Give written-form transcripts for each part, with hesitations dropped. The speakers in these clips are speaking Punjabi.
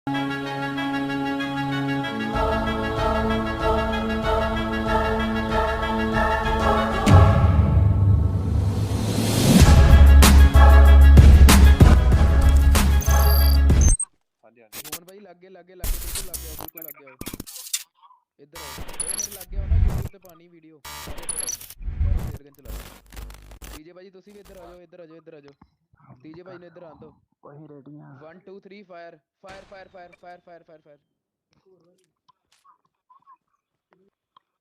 भाई लग गया बिल्कुल लग गया इधर आओ मेरे लग गया ना YouTube पे पानी वीडियो इधर आओ सारे फ्लेयर गन चला डीजे भाई तुसी भी इधर आ जाओ डीजे भाई ने इधर आन दो वही रेडी है 1 2 3 fire fire fire fire fire fire fire fire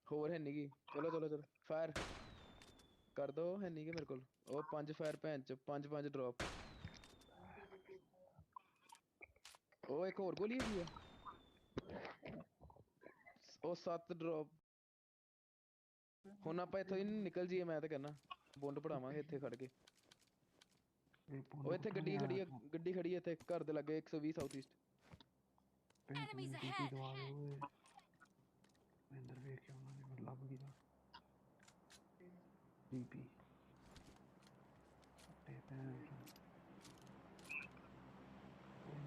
होर है नहीं की चलो फायर कर दो है नहीं की मेरे को ओ 5 फायर भैन च 5 ड्रॉप ओ एक और गोली है ओ 7 ड्रॉप ਹੁਣ ਆਪਾਂ ਇੱਥੋਂ ਹੀ ਨਿਕਲ ਜੀਏ ਮੈਂ ਤਾਂ ਕਹਿੰਦਾ ਬੁੰਡ ਪੜਾਵਾਂਗੇ ਇੱਥੇ ਖੜ ਕੇ ਉਹ ਇੱਥੇ ਗੱਡੀ ਖੜੀ ਹੈ ਇੱਥੇ ਘਰ ਦੇ ਲੱਗੇ 120 ਸਾਊਥ ਈਸਟ एनिमीज अहेड अंदर ਵੇਖ ਕੇ ਉਹਨਾਂ ਨੇ ਲੱਭ ਗਿਆ ਡੀਪੀ ਤੇ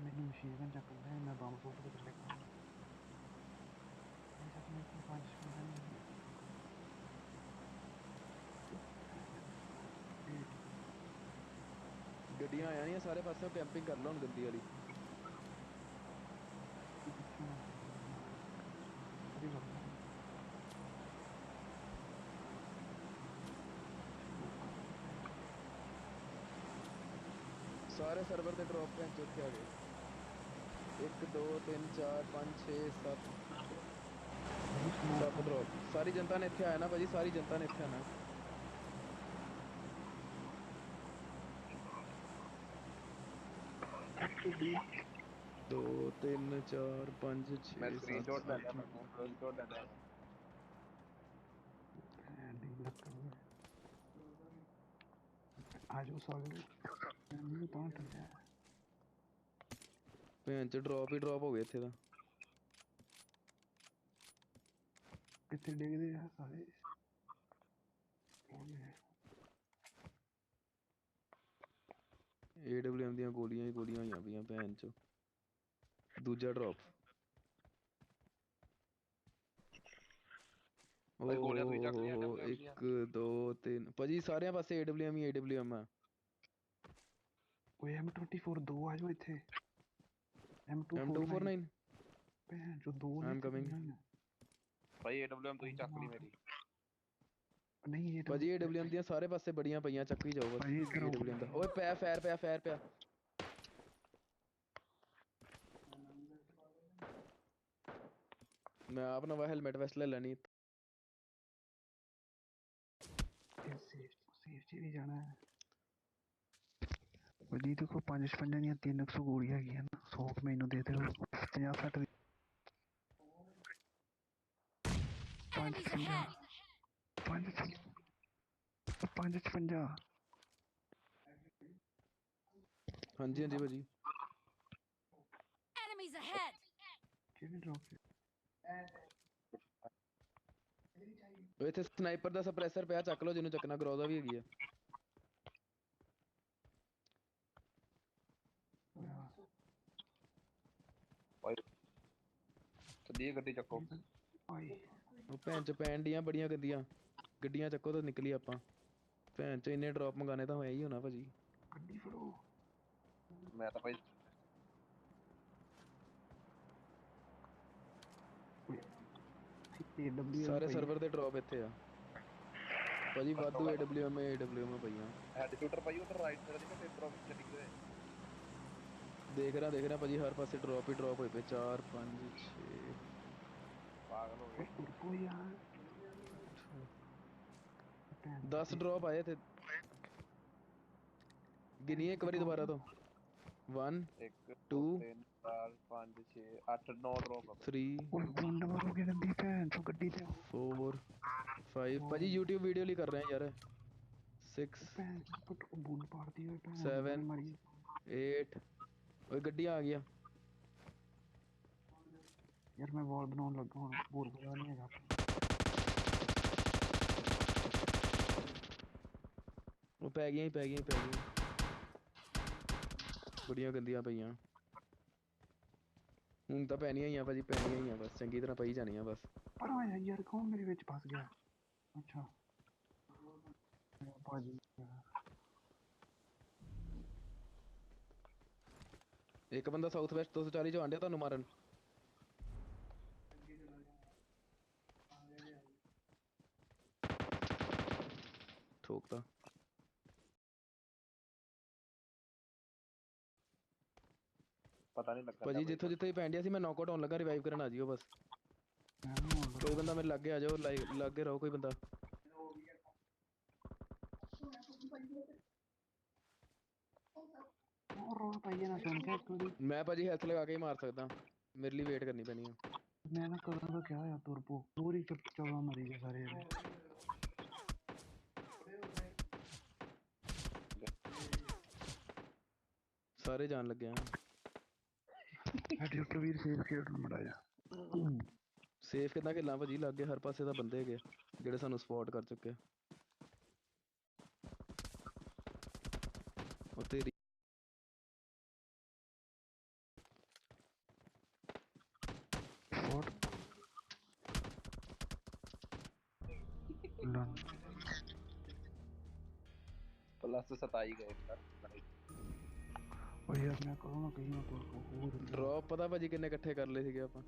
ਮੈਨੂੰ ਮਸ਼ੀਨ ਗਨ ਚੱਕ ਲੈ ਮੈਂ ਬੰਬ ਫੋਟ ਕੇ ਚੱਲੇ ਕਰਾਂ ਇਹ ਸੱਚ ਮੈਂ ਪੰਜ ਗੱਡੀਆਂ ਆਇਆ ਨਹੀਂ ਸਾਰੇ ਪਾਸੇ ਕੈਂਪਿੰਗ ਕਰ ਲਓ ਹੁਣ ਗੰਦੀ ਵਾਲੀ ਸਾਰੇ ਸਰਵਰ ਤੇ ਡ੍ਰੌਪ ਪੈਂਚ ਉੱਥੇ ਆ ਗਏ 1 2 3 4 5 6 7 ਡ੍ਰੌਪ ਸਾਰੀ ਜਨਤਾ ਨੇ ਇੱਥੇ ਆਇਆ ਨਾ ਭਾਜੀ ਸਾਰੀ ਜਨਤਾ ਨੇ ਇੱਥੇ ਆਣਾ 2 3 4 5 6 मैं स्क्रीनशॉट ले लिया मैं स्क्रीनशॉट ले लिया आज वो सॉलिड नहीं पहुंच गया ਭੈਣ ਚ ਡ੍ਰੌਪ ਹੀ ਡ੍ਰੌਪ ਹੋ ਗਏ ਇੱਥੇ ਤਾਂ ਕਿੱਥੇ ਡਿੱਗਦੇ ਆ ਸਾਰੇ AWM ਦੀਆਂ ਗੋਲੀਆਂ ਹੀ ਗੋਲੀਆਂ ਹੋਈਆਂ ਪਈਆਂ ਭੈਣ ਚ ਦੂਜਾ ਡ੍ਰੌਪ ਭਾਈ ਗੋਲੀਆਂ ਤੁਸੀਂ ਚੱਕ ਲਿਆ 1 2 3 ਭਾਜੀ ਸਾਰਿਆਂ ਪਾਸੇ AWM ਹੀ AWM ਆ ਓਏ M24 2 ਆ ਜਾਓ ਇੱਥੇ M249 ਭੈਣ ਜੋ ਦੋ I'm coming ਭਾਈ AWM ਤੁਸੀਂ ਚੱਕ ਲਈ ਮੇਰੀ ਨਹੀਂ ਇਹ ਭਾਜੀ AWM ਦੀਆਂ ਸਾਰੇ ਪਾਸੇ ਬੜੀਆਂ ਪਈਆਂ ਚੱਕ ਵੀ ਜਾਓ ਬਸ AWM ਦਾ ਓਏ ਫਾਇਰ ਪਿਆ ਮੈਂ ਆਪ ਨਵਾਂ ਹੈਲਮਟ ਵੈਸਟ ਲੈ ਲੈਣੀ ਸੇਫ ਚ ਵੀ ਜਾਣਾ ਹੈ ਵਜੀ ਦੇਖੋ 555 ਦੀਆਂ 300 ਗੋਲੀਆਂ ਹੈਗੀਆਂ ਨਾ 100 ਮੈਨੂੰ ਦੇ ਦਿਓ 50 60 ਦੀ 555 ਹਾਂਜੀ ਭਾਜੀ enemies ahead ਕਿਹਨੇ ਡ੍ਰੌਪ ਓਏ ਇੱਥੇ ਸਨਾਈਪਰ ਦਾ ਸਪਰੈਸਰ ਪਿਆ ਚੱਕ ਲਓ ਜਿਹਨੂੰ ਚੱਕਣਾ ਗਰੋਜ਼ਾ ਵੀ ਹੈਗੀ ਆ ਸੱਦੀ ਗੱਡੀ ਚੱਕੋ ਉਹ ਭੈਣ ਚ ਪੈਣ ਡੀਆਂ ਬੜੀਆਂ ਗੰਦੀਆਂ ਗੱਡੀਆਂ ਚੱਕੋ ਤਾਂ ਨਿਕਲੀ ਆਪਾਂ ਭੈਣ ਚ ਇੰਨੇ ਡ੍ਰੌਪ ਮੰਗਾਣੇ ਤਾਂ ਹੋਇਆ ਹੀ ਹੋਣਾ ਭਾਜੀ ਗੱਡੀ ਫੜੋ ਮੈਂ ਤਾਂ ਭਾਈ ਸਾਰੇ ਸਰਵਰ ਦੇ ਡ੍ਰੌਪ ਇੱਥੇ ਆ ਭਾਜੀ ਵਾਧੂ AWM ਪਈਆਂ ਹੈਡ ਸ਼ੂਟਰ ਭਾਈ ਉਧਰ ਰਾਈਟ ਸਾਈਡ ਦੀ ਤੇ ਡ੍ਰੌਪ ਚੱਲੀ ਗਏ ਦੇਖ ਰਿਹਾ ਭਾਜੀ ਹਰ ਪਾਸੇ ਡ੍ਰੌਪ ਹੀ ਡ੍ਰੌਪ ਹੋਏ ਪਏ 4 5 6 ਪਾਗਲ ਹੋ ਗਏ ਟੁਰਬੋ ਯਾਰ 10 ਡ੍ਰੌਪ ਆਏ ਥੇ ਗਿਣੀਏ ਇੱਕ ਵਾਰੀ ਦੁਬਾਰਾ ਤੋਂ 1 2 3 4 5 6 8 9 ਡ੍ਰੌਪ 3 ਓਏ ਬੁੰਡ ਮਾਰੋਗੇ ਗੰਦੀ ਭੈਣ ਚੋ ਗੱਡੀ ਤੇ 4 5 ਭਾਜੀ YouTube ਵੀਡੀਓ ਲਈ ਕਰ ਰਹੇ ਆ ਯਾਰ 6 ਭੈਣ ਚੋ ਬੁੰਡ ਪਾੜਦੀ ਓਏ ਭੈਣ 7 8 ਓਏ ਗੱਡੀਆਂ ਆ ਗਈਆਂ ਯਾਰ ਮੈਂ ਵਾਲ ਬਣਾਉਣ ਲੱਗਾ ਹੁਣ ਬੋਲ ਬਣਾ ਨਹੀਂ ਹੈਗਾ ਉਹ ਪੈ ਗਈਆਂ ਬੜੀਆਂ ਗੰਦੀਆਂ ਪਈਆਂ ਹੁਣ ਤਾਂ ਪੈਣੀਆਂ ਹੀ ਆ ਭਾਜੀ, ਪੈਣੀਆਂ ਹੀ ਆ ਬਸ, ਚੰਗੀ ਤਰ੍ਹਾਂ ਪਈ ਜਾਣੀਆਂ ਬਸ। ਪਰ ਆਇਆ ਯਾਰ ਕੌਣ ਮੇਰੇ ਵਿੱਚ ਫਸ ਗਿਆ। ਅੱਛਾ ਭਾਜੀ ਇੱਕ ਬੰਦਾ ਸਾਊਥ ਵੈਸਟ 240 ਚੋਂ ਆਂਡਿਆ ਤੁਹਾਨੂੰ ਮਾਰਨ। ਠੋਕਤਾ ਪਤਾ ਨਹੀਂ ਲੱਗਣ ਭਾਜੀ, ਡਿਆ ਜਿੱਥੋਂ ਜਿੱਥੇ ਪੈਂਡਿਆ ਸੀ ਮੈਂ ਨੌਕਆਊਟ ਹੋਣ ਲੱਗਾ, ਰਿਵਾਈਵ ਕਰਨ ਆ ਜਿਓ ਬਸ। ਕੋਈ ਬੰਦਾ ਮੇਰੇ ਲਾਗੇ ਆ ਜਾਓ, ਲਾਗੇ ਰਹੋ ਕੋਈ ਬੰਦਾ। ਰੌਲਾ ਪਾਈ ਜਾਣਾ ਸੁਣ ਕੇ ਥੋੜੀ। ਮੈਂ ਭਾਜੀ ਹੈਲਥ ਲਗਾ ਕੇ ਹੀ ਮਾਰ ਸਕਦਾ, ਮੇਰੇ ਲਈ ਵੇਟ ਕਰਨੀ ਪੈਣੀ ਆ। ਮੈਂ ਨਾ ਕਦੋਂ ਦਾ ਕਿਹਾ ਹੋਇਆ ਤੁਰਪੋ ਪੂਰੀ ਚੌਲਾ ਮਰੀ ਗਏ ਸਾਰੇ ਇਹਦੇ। ਸਾਰੇ ਜਾਣ ਲੱਗੇ ਆ। ਡਾਕਟਰ ਵੀਰ ਸੇਫ ਖੇਡ ਨੂੰ ਮੜਾ ਜਾ। ਸੇਫ ਕਿੱਦਾਂ ਖੇਲਾਂ ਭਾਜੀ, ਲਾਗੇ ਹਰ ਪਾਸੇ ਤਾਂ ਬੰਦੇ ਹੈਗੇ ਜਿਹੜੇ ਸਾਨੂੰ ਸਪੋਟ ਕਰ ਚੁੱਕੇ ਆ। ਉਹ ਤੇਰੀ ਸ਼ਾਟ ਲੰਨ ਪਲੱਸ 27 ਗਏ ਯਾਰ। ਉਹ ਯਾਰ ਮੈਂ ਕਹੂੰ ਨਾ ਕਹੀਂ ਨਾ ਤੁਰਪੋ ਡ੍ਰੌਪ ਪਤਾ ਭਾਜੀ ਕਿੰਨੇ ਇਕੱਠੇ ਕਰ ਲਏ ਸੀਗੇ ਆਪਾਂ।